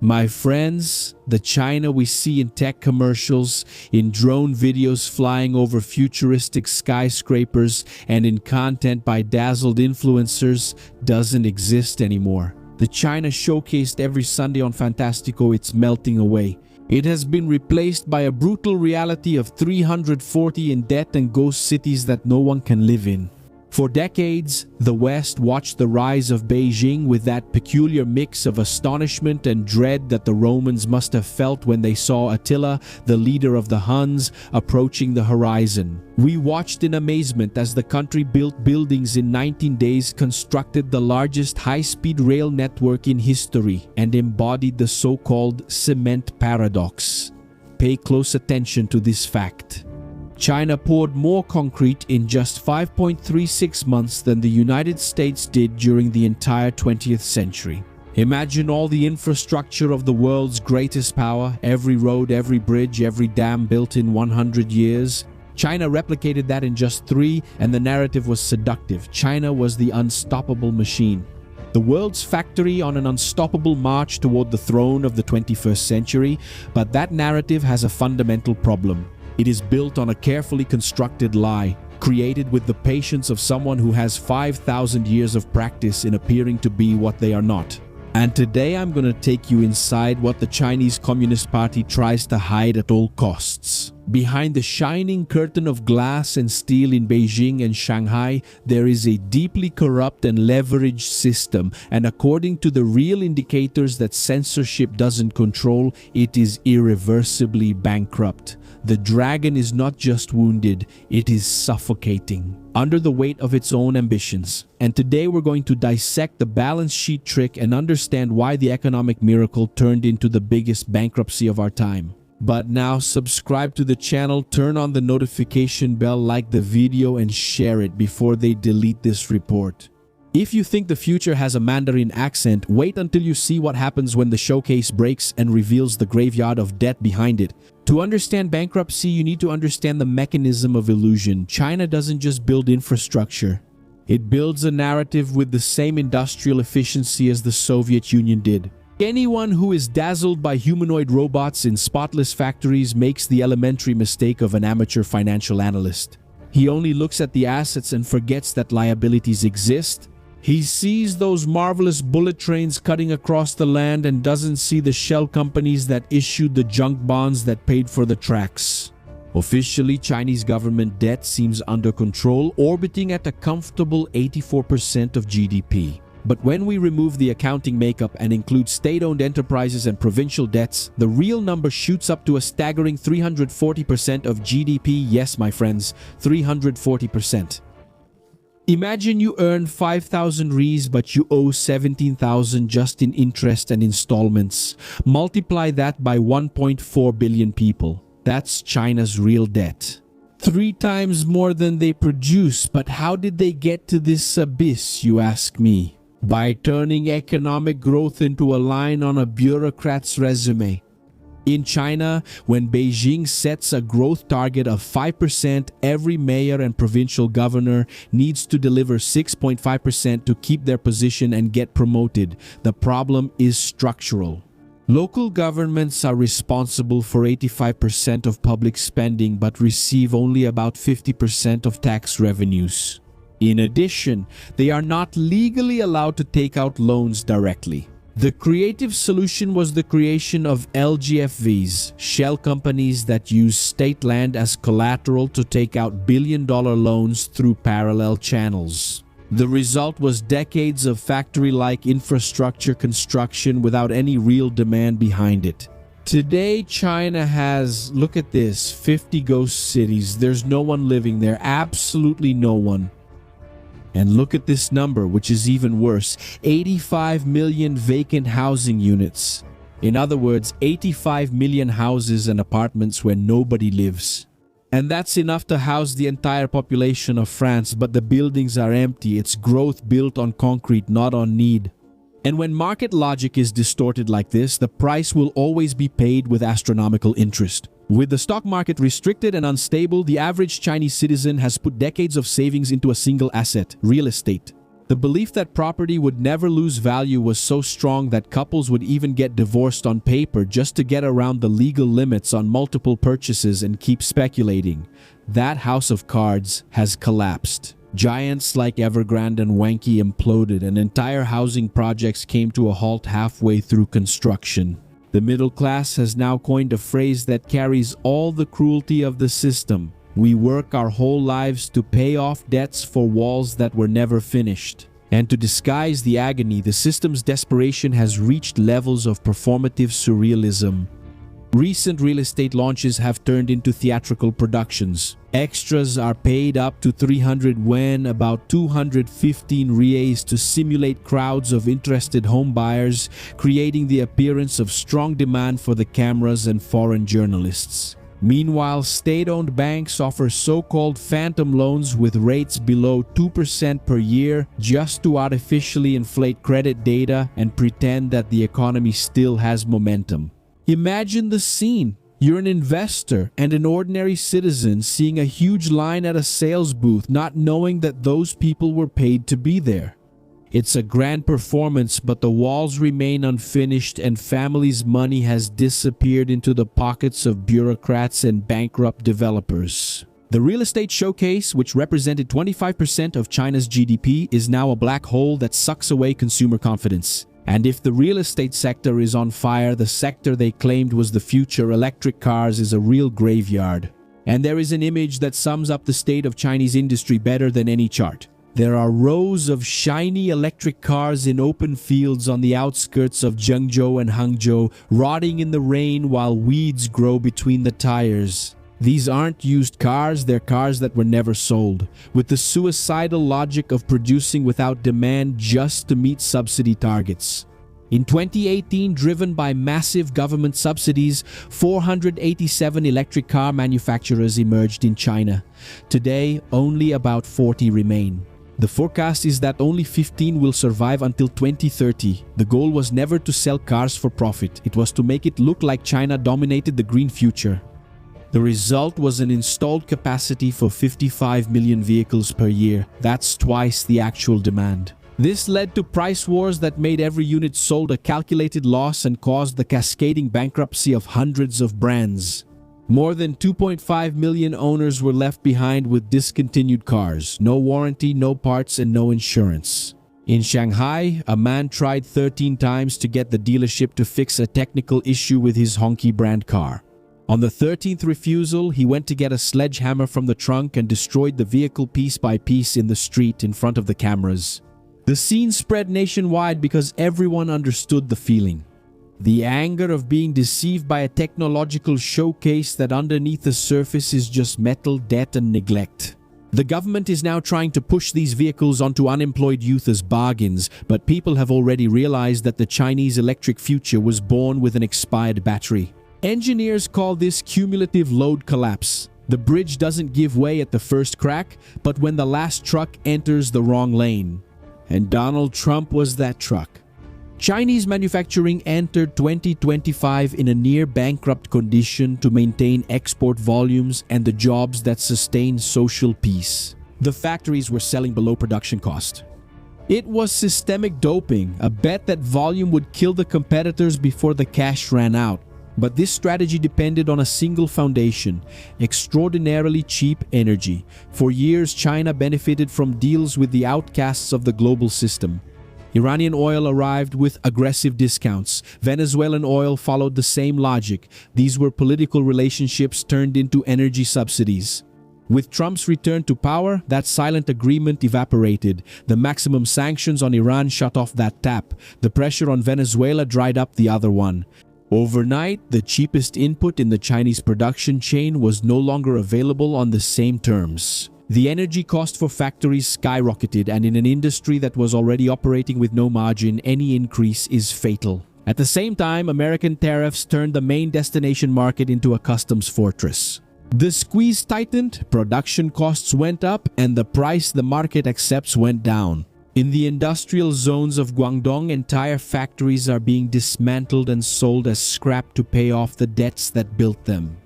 My friends, the China we see in tech commercials, in drone videos flying over futuristic skyscrapers, and in content by dazzled influencers doesn't exist anymore. The China showcased every Sunday on Fantastico, it's melting away. It has been replaced by a brutal reality of 340 in debt and ghost cities that no one can live in. For decades, the West watched the rise of Beijing with that peculiar mix of astonishment and dread that the Romans must have felt when they saw Attila, the leader of the Huns, approaching the horizon. We watched in amazement as the country built buildings in 19 days, constructed the largest high-speed rail network in history, and embodied the so-called cement paradox. Pay close attention to this fact. China poured more concrete in just 5.36 months than the United States did during the entire 20th century. Imagine all the infrastructure of the world's greatest power, every road, every bridge, every dam built in 100 years. China replicated that in just 3, and the narrative was seductive. China was the unstoppable machine. The world's factory on an unstoppable march toward the throne of the 21st century, but that narrative has a fundamental problem. It is built on a carefully constructed lie, created with the patience of someone who has 5,000 years of practice in appearing to be what they are not. And today I'm going to take you inside what the Chinese Communist Party tries to hide at all costs. Behind the shining curtain of glass and steel in Beijing and Shanghai, there is a deeply corrupt and leveraged system, and according to the real indicators that censorship doesn't control, it is irreversibly bankrupt. The dragon is not just wounded, it is suffocating under the weight of its own ambitions. And today we're going to dissect the balance sheet trick and understand why the economic miracle turned into the biggest bankruptcy of our time. But now subscribe to the channel, turn on the notification bell, like the video, and share it before they delete this report. If you think the future has a Mandarin accent, wait until you see what happens when the showcase breaks and reveals the graveyard of debt behind it. To understand bankruptcy, you need to understand the mechanism of illusion. China doesn't just build infrastructure. It builds a narrative with the same industrial efficiency as the Soviet Union did. Anyone who is dazzled by humanoid robots in spotless factories makes the elementary mistake of an amateur financial analyst. He only looks at the assets and forgets that liabilities exist. He sees those marvelous bullet trains cutting across the land and doesn't see the shell companies that issued the junk bonds that paid for the tracks. Officially, Chinese government debt seems under control, orbiting at a comfortable 84% of GDP. But when we remove the accounting makeup and include state-owned enterprises and provincial debts, the real number shoots up to a staggering 340% of GDP. Yes, my friends, 340%. Imagine you earn 5,000 Rs but you owe 17,000 just in interest and installments. Multiply that by 1.4 billion people. That's China's real debt. 3 times more than they produce. But how did they get to this abyss, you ask me? By turning economic growth into a line on a bureaucrat's resume. In China, when Beijing sets a growth target of 5%, every mayor and provincial governor needs to deliver 6.5% to keep their position and get promoted. The problem is structural. Local governments are responsible for 85% of public spending but receive only about 50% of tax revenues. In addition, they are not legally allowed to take out loans directly. The creative solution was the creation of LGFVs, shell companies that use state land as collateral to take out billion-dollar loans through parallel channels. The result was decades of factory-like infrastructure construction without any real demand behind it. Today, China has, look at this, 50 ghost cities. There's no one living there, absolutely no one. And look at this number, which is even worse, 85 million vacant housing units. In other words, 85 million houses and apartments where nobody lives. And that's enough to house the entire population of France, but the buildings are empty. It's growth built on concrete, not on need. And when market logic is distorted like this, the price will always be paid with astronomical interest. With the stock market restricted and unstable, the average Chinese citizen has put decades of savings into a single asset, real estate. The belief that property would never lose value was so strong that couples would even get divorced on paper just to get around the legal limits on multiple purchases and keep speculating. That house of cards has collapsed. Giants like Evergrande and Wenke imploded, and entire housing projects came to a halt halfway through construction. The middle class has now coined a phrase that carries all the cruelty of the system. We work our whole lives to pay off debts for walls that were never finished. And to disguise the agony, the system's desperation has reached levels of performative surrealism. Recent real estate launches have turned into theatrical productions. Extras are paid up to 300 yuan, about 215 reais, to simulate crowds of interested home buyers, creating the appearance of strong demand for the cameras and foreign journalists. Meanwhile, state-owned banks offer so-called phantom loans with rates below 2% per year just to artificially inflate credit data and pretend that the economy still has momentum. Imagine the scene. You're an investor and an ordinary citizen seeing a huge line at a sales booth, not knowing that those people were paid to be there. It's a grand performance, but the walls remain unfinished and families' money has disappeared into the pockets of bureaucrats and bankrupt developers. The real estate showcase, which represented 25% of China's GDP, is now a black hole that sucks away consumer confidence. And if the real estate sector is on fire, the sector they claimed was the future, electric cars, is a real graveyard. And there is an image that sums up the state of Chinese industry better than any chart. There are rows of shiny electric cars in open fields on the outskirts of Zhengzhou and Hangzhou, rotting in the rain while weeds grow between the tires. These aren't used cars, they're cars that were never sold, with the suicidal logic of producing without demand just to meet subsidy targets. In 2018, driven by massive government subsidies, 487 electric car manufacturers emerged in China. Today, only about 40 remain. The forecast is that only 15 will survive until 2030. The goal was never to sell cars for profit, it was to make it look like China dominated the green future. The result was an installed capacity for 55 million vehicles per year. That's twice the actual demand. This led to price wars that made every unit sold a calculated loss and caused the cascading bankruptcy of hundreds of brands. More than 2.5 million owners were left behind with discontinued cars, no warranty, no parts, and no insurance. In Shanghai, a man tried 13 times to get the dealership to fix a technical issue with his Honky brand car. On the 13th refusal, he went to get a sledgehammer from the trunk and destroyed the vehicle piece by piece in the street in front of the cameras. The scene spread nationwide because everyone understood the feeling. The anger of being deceived by a technological showcase that underneath the surface is just metal, debt, and neglect. The government is now trying to push these vehicles onto unemployed youth as bargains, but people have already realized that the Chinese electric future was born with an expired battery. Engineers call this cumulative load collapse. The bridge doesn't give way at the first crack, but when the last truck enters the wrong lane. And Donald Trump was that truck. Chinese manufacturing entered 2025 in a near-bankrupt condition to maintain export volumes and the jobs that sustain social peace. The factories were selling below production cost. It was systemic doping, a bet that volume would kill the competitors before the cash ran out. But this strategy depended on a single foundation: extraordinarily cheap energy. For years, China benefited from deals with the outcasts of the global system. Iranian oil arrived with aggressive discounts. Venezuelan oil followed the same logic. These were political relationships turned into energy subsidies. With Trump's return to power, that silent agreement evaporated. The maximum sanctions on Iran shut off that tap. The pressure on Venezuela dried up the other one. Overnight, the cheapest input in the Chinese production chain was no longer available on the same terms. The energy cost for factories skyrocketed, and in an industry that was already operating with no margin, any increase is fatal. At the same time, American tariffs turned the main destination market into a customs fortress. The squeeze tightened, production costs went up, and the price the market accepts went down. In the industrial zones of Guangdong, entire factories are being dismantled and sold as scrap to pay off the debts that built them.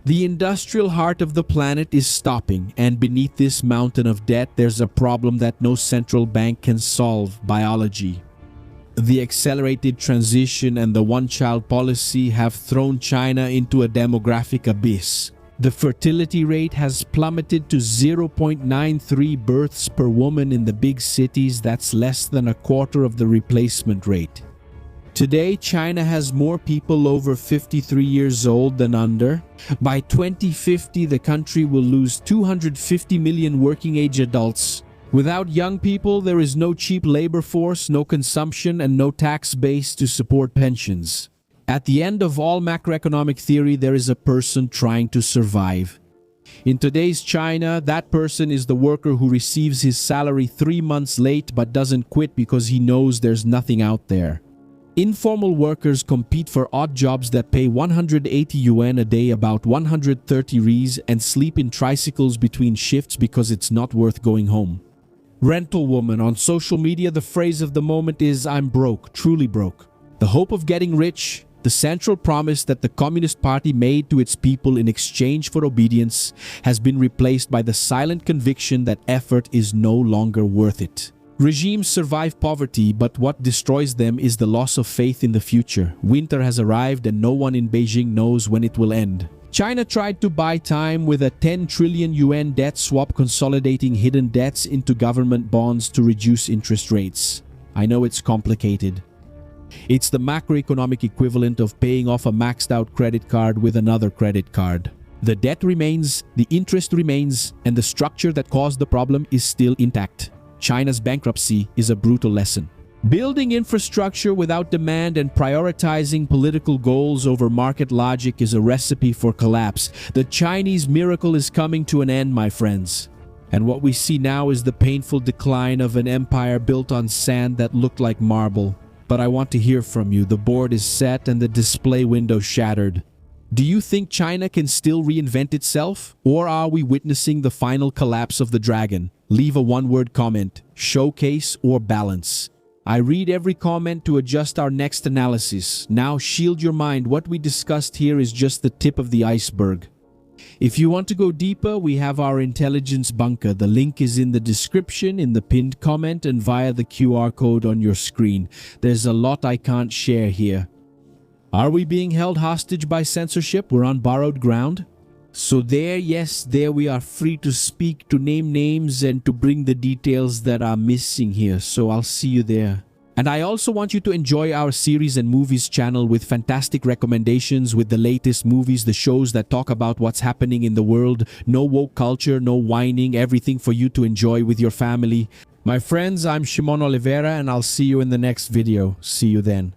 The industrial heart of the planet is stopping, and beneath this mountain of debt, there's a problem that no central bank can solve: biology. The accelerated transition and the one-child policy have thrown China into a demographic abyss. The fertility rate has plummeted to 0.93 births per woman in the big cities. That's less than a quarter of the replacement rate. Today, China has more people over 53 years old than under. By 2050, the country will lose 250 million working-age adults. Without young people, there is no cheap labor force, no consumption, and no tax base to support pensions. At the end of all macroeconomic theory, there is a person trying to survive. In today's China, that person is the worker who receives his salary 3 months late but doesn't quit because he knows there's nothing out there. Informal workers compete for odd jobs that pay 180 yuan a day, about 130 Rs, and sleep in tricycles between shifts because it's not worth going home. Rental woman. On social media, the phrase of the moment is "I'm broke, truly broke." The hope of getting rich, the central promise that the Communist Party made to its people in exchange for obedience, has been replaced by the silent conviction that effort is no longer worth it. Regimes survive poverty, but what destroys them is the loss of faith in the future. Winter has arrived and no one in Beijing knows when it will end. China tried to buy time with a 10 trillion yuan debt swap, consolidating hidden debts into government bonds to reduce interest rates. I know it's complicated. It's the macroeconomic equivalent of paying off a maxed out credit card with another credit card. The debt remains, the interest remains, and the structure that caused the problem is still intact. China's bankruptcy is a brutal lesson. Building infrastructure without demand and prioritizing political goals over market logic is a recipe for collapse. The Chinese miracle is coming to an end, my friends. And what we see now is the painful decline of an empire built on sand that looked like marble. But I want to hear from you. The board is set and the display window shattered. Do you think China can still reinvent itself? Or are we witnessing the final collapse of the dragon? Leave a one-word comment: showcase or balance. I read every comment to adjust our next analysis. Now shield your mind. What we discussed here is just the tip of the iceberg. If you want to go deeper, we have our intelligence bunker. The link is in the description, in the pinned comment, and via the QR code on your screen. There's a lot I can't share here. Are we being held hostage by censorship? We're on borrowed ground. So there we are free to speak, to name names, and to bring the details that are missing here. So I'll see you there. And I also want you to enjoy our series and movies channel with fantastic recommendations with the latest movies, the shows that talk about what's happening in the world. No woke culture, no whining, everything for you to enjoy with your family. My friends, I'm Shimon Oliveira, and I'll see you in the next video. See you then.